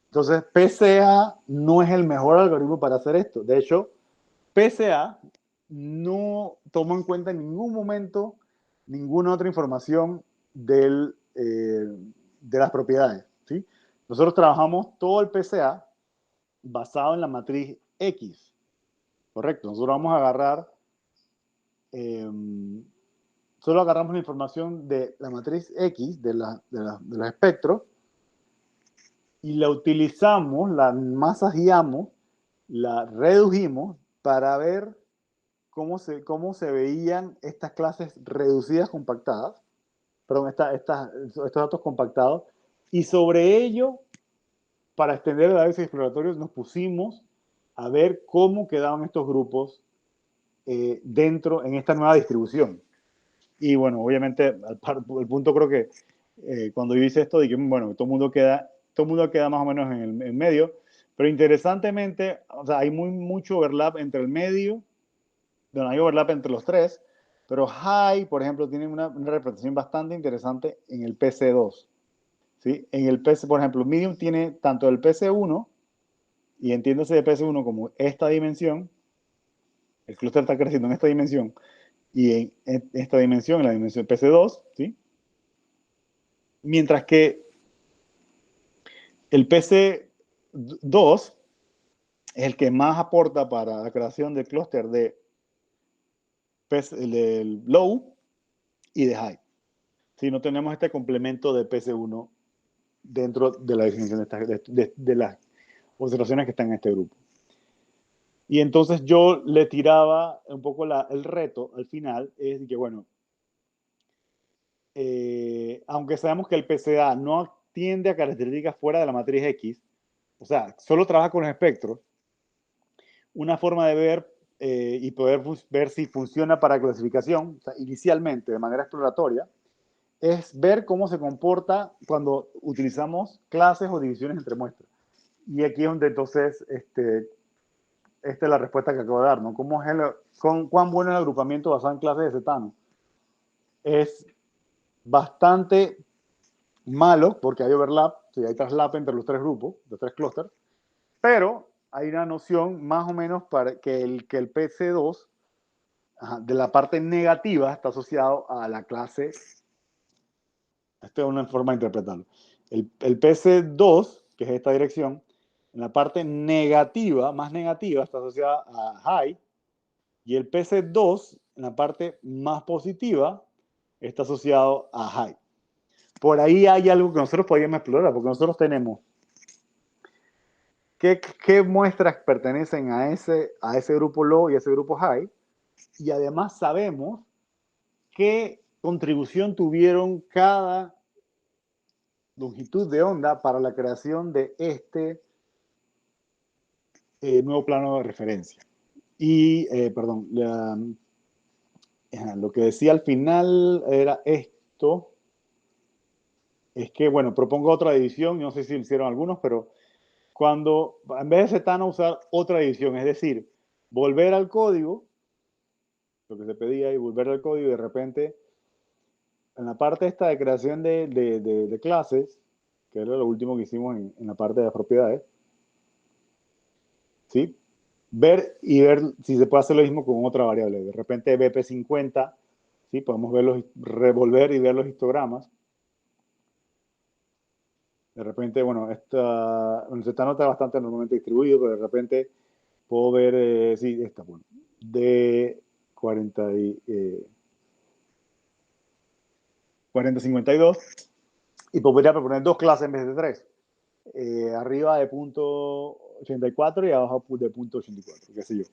Entonces, PCA no es el mejor algoritmo para hacer esto. De hecho, PCA no toma en cuenta en ningún momento ninguna otra información de las propiedades. ¿Sí? Nosotros trabajamos todo el PCA basado en la matriz X. Correcto. Nosotros vamos a agarrar, solo agarramos la información de la matriz X, de los espectros, y la utilizamos, la masajeamos, la redujimos para ver cómo se veían estas clases reducidas compactadas, perdón, estos datos compactados, y sobre ello, para extender el análisis exploratorio, nos pusimos a ver cómo quedaban estos grupos dentro, en esta nueva distribución. Y bueno, obviamente, el punto creo que cuando yo hice esto, dije, bueno, todo el mundo queda más o menos en el medio, pero interesantemente, o sea, hay mucho overlap entre el medio, bueno, hay overlap entre los tres, pero High, por ejemplo, tiene una representación bastante interesante en el PC2. ¿Sí? En el PC, por ejemplo, Medium tiene tanto el PC1, y entiéndase de PC1 como esta dimensión, el clúster está creciendo en esta dimensión, y en esta dimensión, en la dimensión PC2, ¿sí? Mientras que el PC2 es el que más aporta para la creación del clúster de del low y de high. Si no tenemos este complemento de PC1 dentro de la definición de las observaciones que están en este grupo. Y entonces yo le tiraba un poco el reto al final, es que bueno, aunque sabemos que el PCA no tiende a características fuera de la matriz X, o sea, solo trabaja con los espectros, una forma de ver y poder ver si funciona para clasificación, o sea, inicialmente de manera exploratoria, es ver cómo se comporta cuando utilizamos clases o divisiones entre muestras. Y aquí es donde entonces, esta es la respuesta que acabo de dar, ¿no? ¿Cuán bueno es el agrupamiento basado en clases de cetano? Es bastante malo porque hay overlap, sí, hay traslap entre los tres grupos, los tres clústeres, pero hay una noción más o menos para que el PC2 de la parte negativa está asociado a la clase. Esta es una forma de interpretarlo. El PC2, que es esta dirección, en la parte negativa, más negativa, está asociada a high, y el PC2, en la parte más positiva, está asociado a high. Por ahí hay algo que nosotros podríamos explorar, porque nosotros tenemos qué muestras pertenecen a ese grupo low y a ese grupo high, y además sabemos qué contribución tuvieron cada longitud de onda para la creación de este nuevo plano de referencia. Y, perdón, lo que decía al final era esto, es que, bueno, propongo otra división, no sé si lo hicieron algunos, pero cuando, en vez de cetano, usar otra división, es decir, volver al código, lo que se pedía, y volver al código, y de repente, en la parte esta de creación de clases, que era lo último que hicimos en la parte de las propiedades, ¿sí? Ver si se puede hacer lo mismo con otra variable. De repente BP50, ¿sí? Podemos revolver y ver los histogramas. De repente, bueno, el cetano está bastante normalmente distribuido, pero de repente puedo ver, sí, esta, bueno, de 4052, y podría proponer dos clases en vez de tres. Arriba de punto 84 y abajo de punto 84, qué sé yo.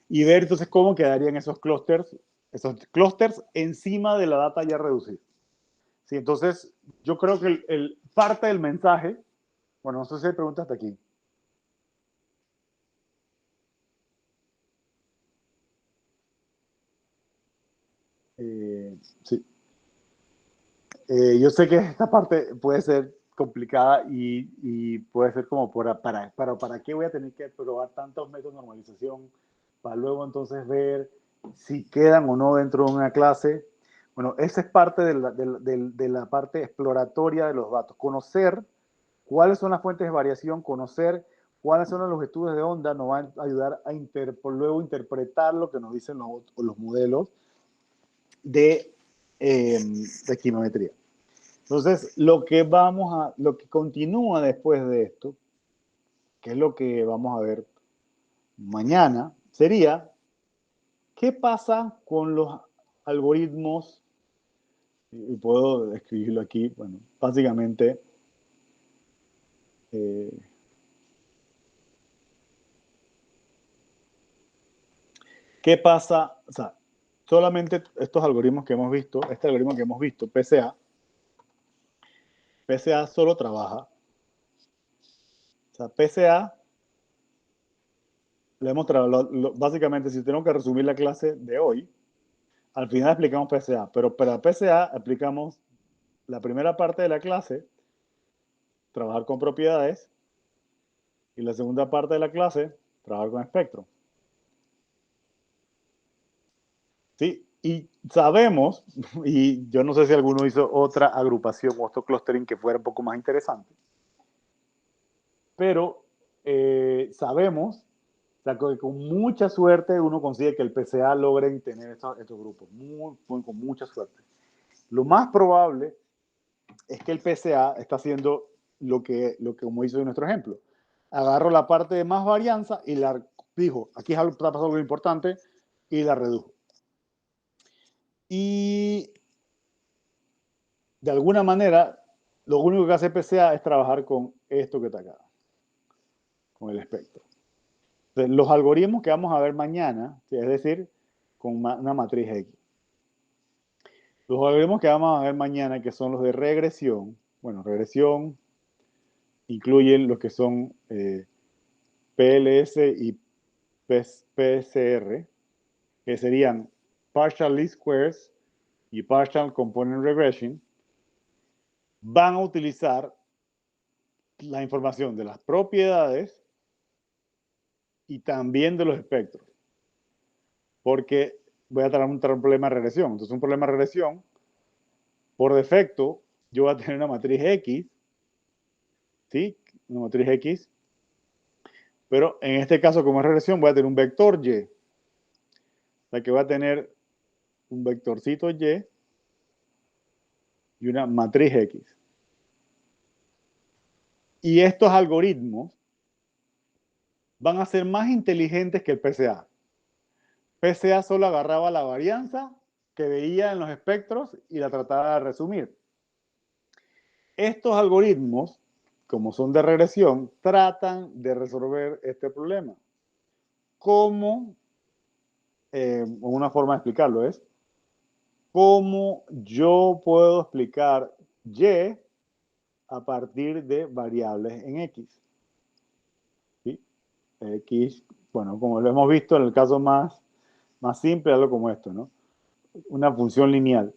Y ver entonces cómo quedarían esos clústeres encima de la data ya reducida. Sí, entonces, yo creo que parte del mensaje, bueno, no sé si hay preguntas hasta aquí. Sí. Yo sé que esta parte puede ser complicada y puede ser como ¿para qué voy a tener que probar tantos métodos de normalización para luego entonces ver si quedan o no dentro de una clase. Bueno, esa es parte de la parte exploratoria de los datos. Conocer cuáles son las fuentes de variación, conocer cuáles son los estudios de onda, nos van a ayudar a luego interpretar lo que nos dicen los modelos de equinometría. Entonces, lo que continúa después de esto, que es lo que vamos a ver mañana, sería ¿qué pasa con los algoritmos? Y puedo escribirlo aquí, bueno, básicamente ¿qué pasa? O sea, solamente estos algoritmos que hemos visto, este algoritmo que hemos visto, PCA solo trabaja. O sea, PCA, básicamente, si tengo que resumir la clase de hoy, al final explicamos PCA, pero para PCA aplicamos la primera parte de la clase, trabajar con propiedades, y la segunda parte de la clase, trabajar con espectro. ¿Sí? Y sabemos, y yo no sé si alguno hizo otra agrupación o otro clustering que fuera un poco más interesante, pero sabemos, o sea, que con mucha suerte uno consigue que el PCA logre tener estos grupos, con mucha suerte. Lo más probable es que el PCA está haciendo lo que como hizo en nuestro ejemplo. Agarró la parte de más varianza y la dijo, aquí está pasando algo importante, y la redujo. Y de alguna manera, lo único que hace PCA es trabajar con esto que está acá, con el espectro. Entonces, los algoritmos que vamos a ver mañana, es decir, con una matriz X. Los algoritmos que vamos a ver mañana, que son los de regresión, bueno, regresión incluyen los que son PLS y PCR, que serían Partial Least Squares y Partial Component Regression, van a utilizar la información de las propiedades y también de los espectros. Porque voy a tener un problema de regresión. Entonces, un problema de regresión, por defecto, yo voy a tener una matriz X, ¿sí? Una matriz X. Pero en este caso, como es regresión, voy a tener un vector Y. O sea que voy a tener un vectorcito Y y una matriz X. Y estos algoritmos van a ser más inteligentes que el PCA. PCA solo agarraba la varianza que veía en los espectros y la trataba de resumir. Estos algoritmos, como son de regresión, tratan de resolver este problema. ¿Cómo? Una forma de explicarlo es cómo yo puedo explicar Y a partir de variables en X. ¿Sí? X, bueno, como lo hemos visto en el caso más simple, algo como esto, ¿no? Una función lineal.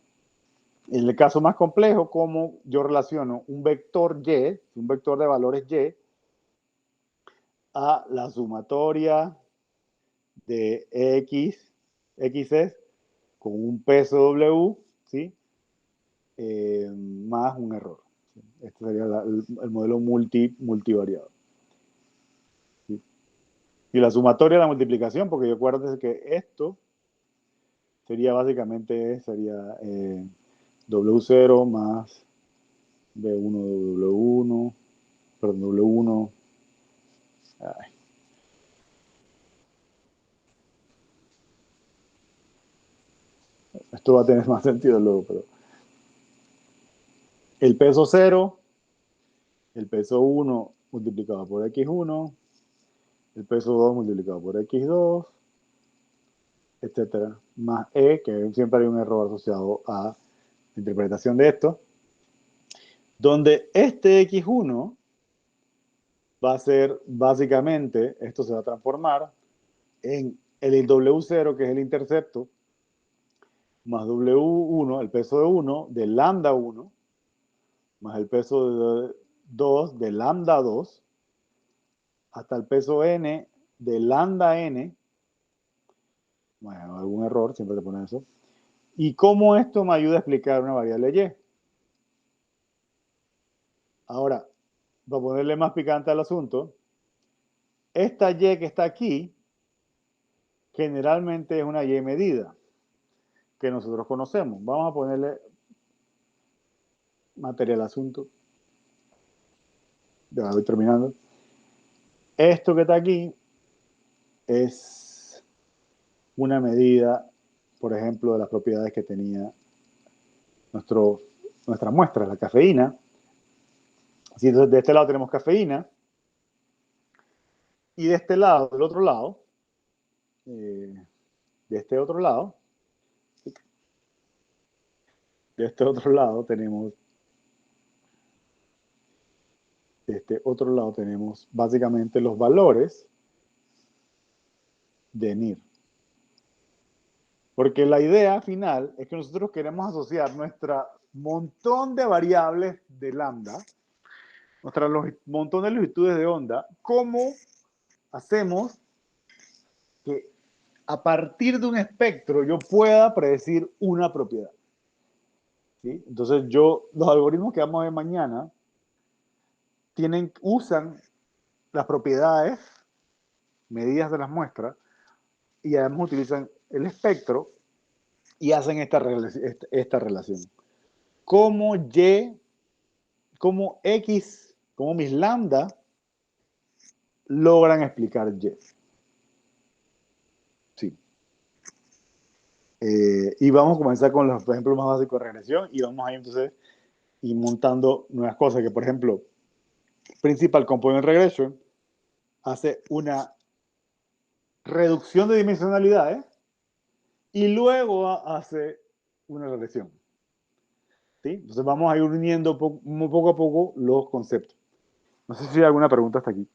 En el caso más complejo, cómo yo relaciono un vector Y, un vector de valores Y, a la sumatoria de X con un peso W, ¿sí? Más un error. ¿Sí? Este sería el modelo multivariado. ¿Sí? Y la sumatoria de la multiplicación, porque acuérdense que esto sería básicamente W0 más B1 de W1, perdón, W1. Ay. Esto va a tener más sentido luego, pero el peso 0, el peso 1 multiplicado por X1, el peso 2 multiplicado por X2, etcétera, más E, que siempre hay un error asociado a la interpretación de esto, donde este X1 va a ser básicamente, esto se va a transformar en el W0, que es el intercepto, más W1, el peso de 1, de lambda 1, más el peso de 2, de lambda 2, hasta el peso n de lambda n, Bueno, algún error, siempre te pone eso. ¿Y cómo esto me ayuda a explicar una variable y? Ahora, para ponerle más picante al asunto, esta y que está aquí, generalmente es una y medida que nosotros conocemos. Vamos a ponerle material al asunto. Ya voy terminando. Esto que está aquí es una medida, por ejemplo, de las propiedades que tenía nuestra muestra, la cafeína. Así, entonces, de este lado tenemos cafeína y de este lado, del otro lado, de este otro lado, de este otro lado tenemos, de este otro lado tenemos básicamente los valores de NIR. Porque la idea final es que nosotros queremos asociar nuestra montón de variables de lambda, nuestra montón de longitudes de onda, cómo hacemos que a partir de un espectro yo pueda predecir una propiedad. ¿Sí? Entonces los algoritmos que vamos a ver mañana usan las propiedades medidas de las muestras y además utilizan el espectro y hacen esta relación. Cómo X, cómo mis lambda logran explicar Y. Sí. Y vamos a comenzar con los ejemplos más básicos de regresión y vamos a ir entonces y montando nuevas cosas que, por ejemplo, Principal Component Regression hace una reducción de dimensionalidades y luego hace una regresión. ¿Sí? Entonces vamos a ir uniendo poco a poco los conceptos. No sé si hay alguna pregunta hasta aquí.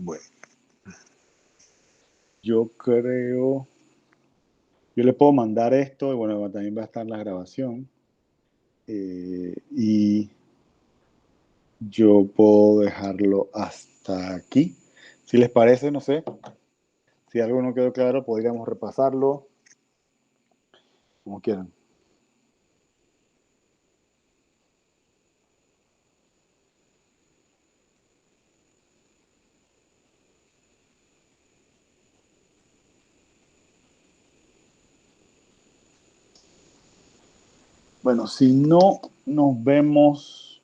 Bueno, yo creo, yo le puedo mandar esto y bueno, también va a estar la grabación. Y yo puedo dejarlo hasta aquí. Si les parece, no sé, si algo no quedó claro, podríamos repasarlo como quieran. Bueno, si no nos vemos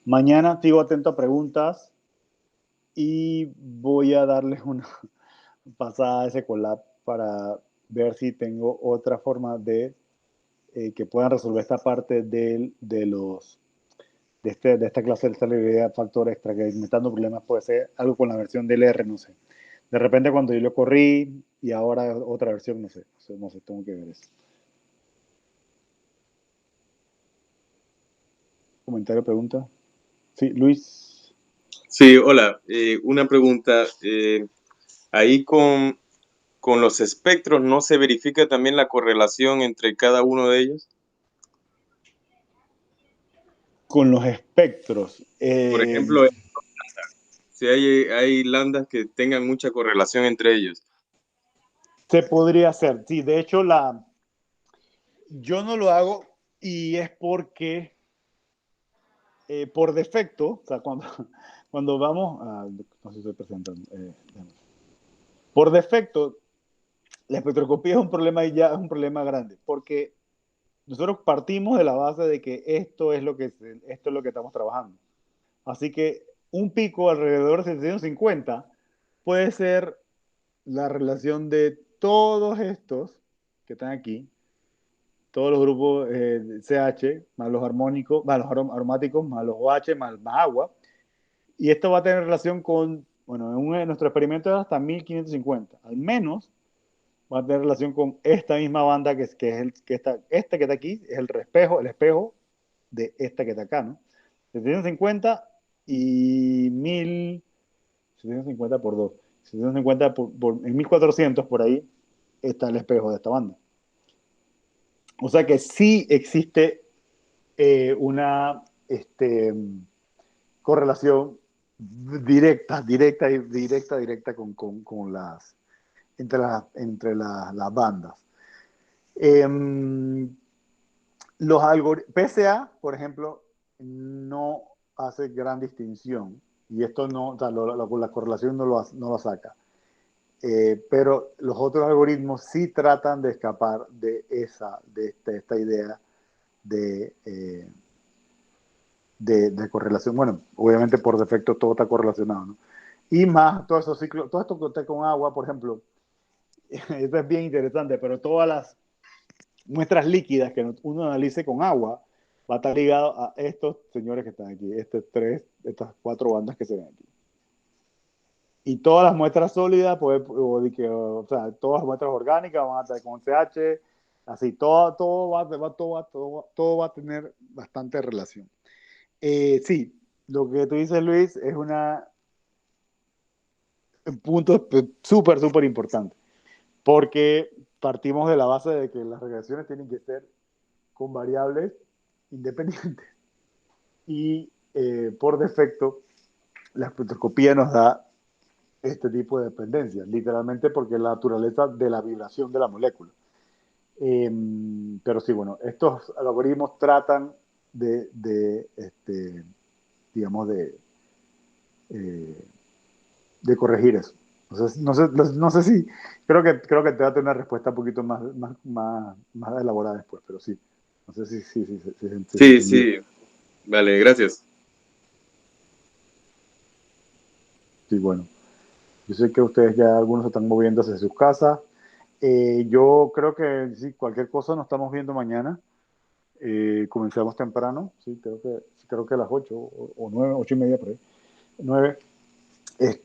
mañana, sigo atento a preguntas y voy a darles una pasada a ese collab para ver si tengo otra forma de que puedan resolver esta parte de esta clase de salida factor extra que inventando problemas puede ser algo con la versión del R, no sé. De repente cuando yo lo corrí y ahora otra versión, no sé, tengo que ver eso. ¿Comentario, pregunta? Sí, Luis. Sí, hola. Una pregunta. Ahí con los espectros, ¿no se verifica también la correlación entre cada uno de ellos? Con los espectros. Por ejemplo, si hay lambdas que tengan mucha correlación entre ellos. Se podría hacer, sí. De hecho, yo no lo hago y es porque por defecto, o sea, cuando vamos a, no sé si estoy presentando, por defecto, la espectroscopía es un problema y ya es un problema grande, porque nosotros partimos de la base de que esto es lo que estamos trabajando. Así que un pico alrededor de 750 puede ser la relación de todos estos que están aquí, todos los grupos CH, más los armónicos, más los aromáticos, más los OH, más agua. Y esto va a tener relación con, bueno, en nuestro experimento es hasta 1550. Al menos va a tener relación con esta misma banda que esta que está aquí, es el espejo de esta que está acá, ¿no? 750 y 750 por 2. 750 en 1400 por ahí está el espejo de esta banda. O sea que sí existe una correlación directa con las, entre las bandas. Los PSA, por ejemplo, no hace gran distinción, y esto no, o sea, la correlación no lo saca. Pero los otros algoritmos sí tratan de escapar de esta idea de correlación. Bueno, obviamente por defecto todo está correlacionado, ¿no? Y más, todos esos ciclos, todo esto que está con agua, por ejemplo, esto es bien interesante, pero todas las muestras líquidas que uno analice con agua va a estar ligado a estos señores que están aquí, estas 4 bandas que se ven aquí. Y todas las muestras sólidas, o sea, todas las muestras orgánicas van a estar con CH, así, todo va a tener bastante relación. Sí, lo que tú dices, Luis, es un punto súper importante, porque partimos de la base de que las regresiones tienen que ser con variables independientes. Y por defecto, la espectroscopía nos da este tipo de dependencia, literalmente porque es la naturaleza de la vibración de la molécula. Pero sí, bueno, estos algoritmos tratan digamos, de corregir eso. No sé si, creo que te va a tener una respuesta un poquito más elaborada después, pero sí. No sé si Sí. Vale, gracias. Sí, bueno. Yo sé que ustedes ya algunos están moviendo hacia sus casas. Yo creo que sí, cualquier cosa nos estamos viendo mañana. Comenzamos temprano, sí, creo que a las 8 o 9, 8 y media por ahí. 9.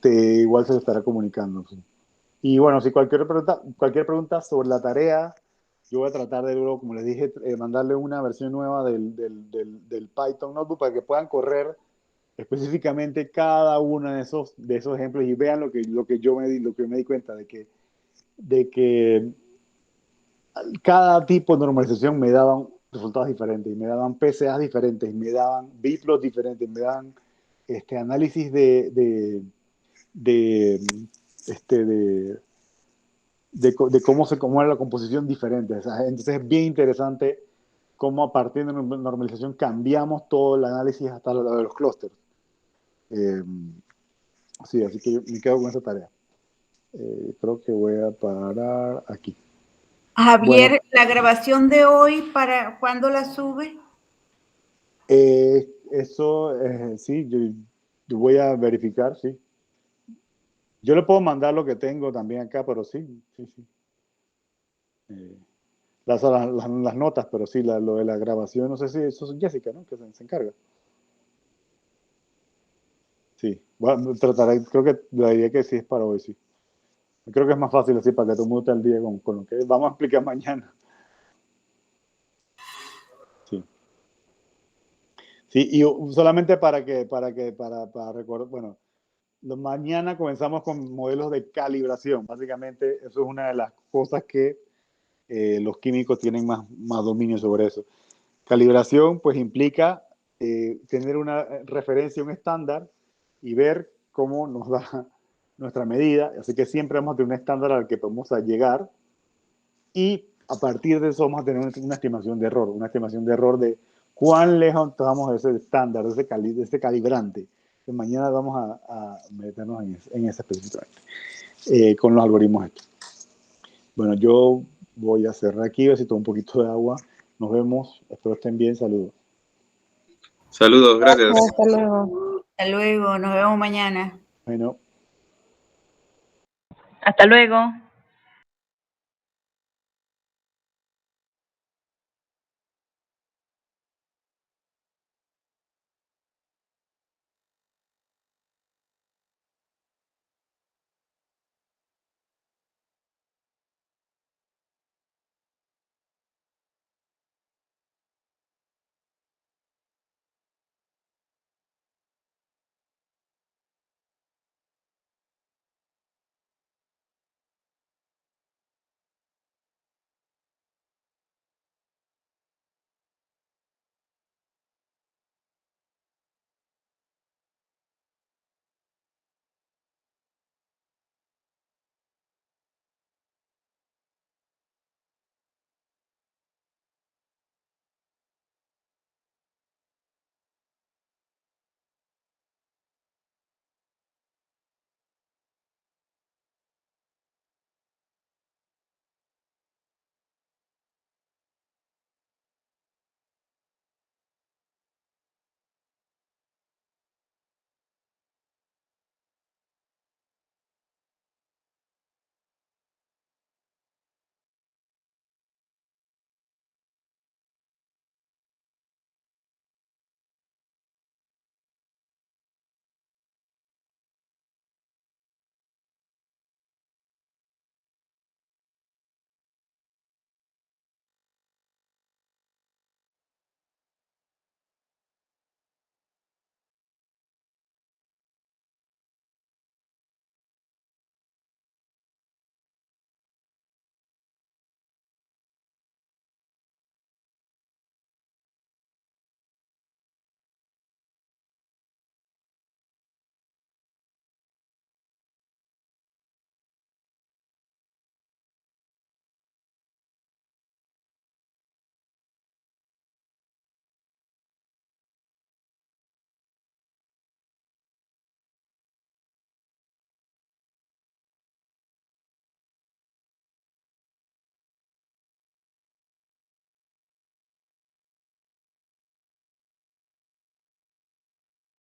Igual se estará comunicando. Sí. Y bueno, si cualquier pregunta sobre la tarea, yo voy a tratar de luego, como les dije, mandarle una versión nueva del Python Notebook para que puedan correr específicamente cada uno de esos ejemplos y vean lo que yo me di cuenta de que cada tipo de normalización me daban resultados diferentes, y me daban PCAs diferentes, y me daban biplots diferentes, me daban análisis de cómo era la composición diferente. O sea, entonces es bien interesante cómo a partir de normalización cambiamos todo el análisis hasta lo de los clústeres. Sí, así que me quedo con esa tarea. Creo que voy a parar aquí. Javier, Bueno, la grabación de hoy, ¿para cuándo la sube? Eso, sí, yo voy a verificar, sí. Yo le puedo mandar lo que tengo también acá, pero sí. Las notas, pero sí, lo de la grabación, no sé si eso es Jessica, ¿no? Que se encarga. Sí, bueno, trataré, creo que la idea que sí es para hoy, sí. Creo que es más fácil así, para que todo el mundo esté al día con lo que vamos a explicar mañana. Sí. Sí, y solamente para recordar, bueno, mañana comenzamos con modelos de calibración. Básicamente, eso es una de las cosas que los químicos tienen más dominio sobre eso. Calibración, pues, implica tener una referencia, un estándar, y ver cómo nos da nuestra medida. Así que siempre vamos a tener un estándar al que vamos a llegar, y a partir de eso vamos a tener una estimación de error, de cuán lejos estamos de ese estándar, de ese calibrante. Que mañana vamos a meternos en ese específicamente, con los algoritmos estos. Bueno, yo voy a cerrar aquí, a ver si tomo un poquito de agua. Nos vemos, espero estén bien, saludos. Saludos, gracias. Hasta luego. Hasta luego, nos vemos mañana. Bueno. Hasta luego.